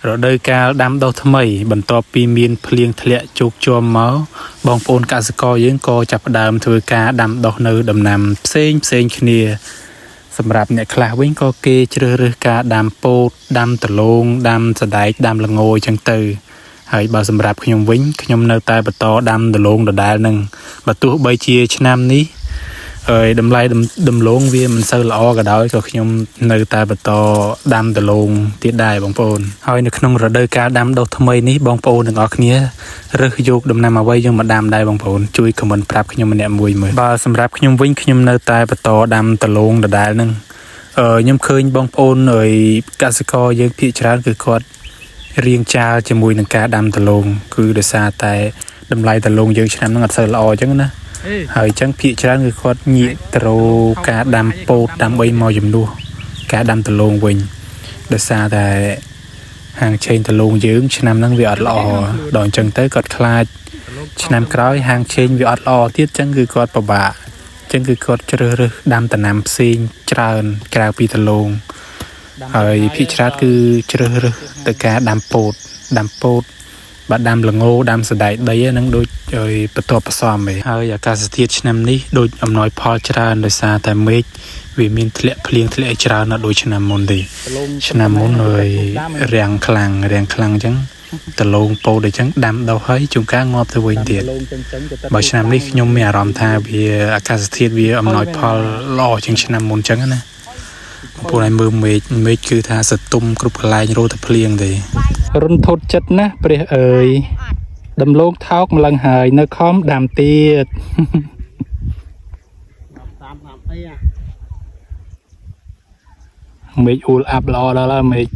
រដូវកាលដាំដុះថ្មីបន្ទាប់ពីមានភ្លៀងធ្លាក់ជោគជាំមកបងប្អូនកសិករយើងក៏ចាប់ផ្ដើមធ្វើការដាំដុះនៅដំណាំផ្សេងគ្នាសម្រាប់អ្នកខ្លះវិញក៏គេជ្រើសរើសការដាំពោតដាំដលងដាំសណ្ដែកដាំល្ងអញ្ចឹងទៅហើយបើសម្រាប់ខ្ញុំវិញខ្ញុំនៅតែបន្តដាំដលងដដែលនឹងបើទោះបីជាឆ្នាំនេះហើយតម្លៃដំឡូងវាមិនសូវល្អក៏ដោយក៏ខ្ញុំនៅតែបន្តដាំដលងទៀតដែរបងប្អូនហើយនៅក្នុងរដូវកាលដាំដុះថ្មីនេះបងប្អូនទាំងអស់គ្នារើសយកដំណាំអ្វីយើងមកដាំដែរបងប្អូនជួយខមមិនប្រាប់ខ្ញុំម្នាក់មួយមើលបើសម្រាប់ខ្ញុំវិញខ្ញុំនៅតែបន្តដាំដលងដដែលនឹងខ្ញុំឃើញបងប្អូនហើយកសិករយើងភាគច្រើនគឺគាត់រៀងចាលជាមួយនឹងការដាំដលងគឺដោយសារតែតម្លៃដលងយើងឆ្នាំហ្នឹងអត់សូវល្អអញ្ចឹងណាហើយអញ្ចឹងភាគច្រើនគឺគាត់ងាកទៅការដាំពោតដាំអីមកជំនួសការដាំដលងវិញដោយសារតែហាងឆេងដលងយើងឆ្នាំហ្នឹងវាអត់ល្អដល់អញ្ចឹងទៅគាត់ខ្លាចឆ្នាំក្រោយហាងឆេងវាអត់ល្អទៀតអញ្ចឹងគឺគាត់ពិបាកអញ្ចឹងគឺគាត់ជ្រើសរើសដាំដំណាំផ្សេងច្រើនក្រៅពីដលងហើយភាគច្រើនគឺជ្រើសរើសទៅការដាំពោតបាទដាំល្ងដាំសណ្ដែកដីហ្នឹងដូចបន្ទាប់ផ្សំឯងហើយអាកាសធាតុឆ្នាំនេះដូចអំណោយផលច្រើនដោយសារតែមេឃវាមានធ្លាក់ភ្លៀងធ្លាក់ច្រើនណាស់ដូចឆ្នាំមុនទេឆ្នាំមុនហើយរាំងខ្លាំងអញ្ចឹងដលងពោតអញ្ចឹងដាំដុះហើយជួនកាលងាប់ទៅវិញទៀតបើឆ្នាំនេះខ្ញុំមានអារម្មណ៍ថាវាអាកាសធាតុវាអំណោយផលល្អជាងឆ្នាំមុនអញ្ចឹងណាបងប្អូនឲ្យមើលមេឃគឺថាសតុំគ្រប់កន្លែងរោតែភ្លៀងទេរុនធត់ចិត្តណាព្រះអើយដំឡូងថោកម្លឹងហើយនៅខំដាំទៀតមេឃអ៊ូលអាប់ល្អដល់ហើយមេឃ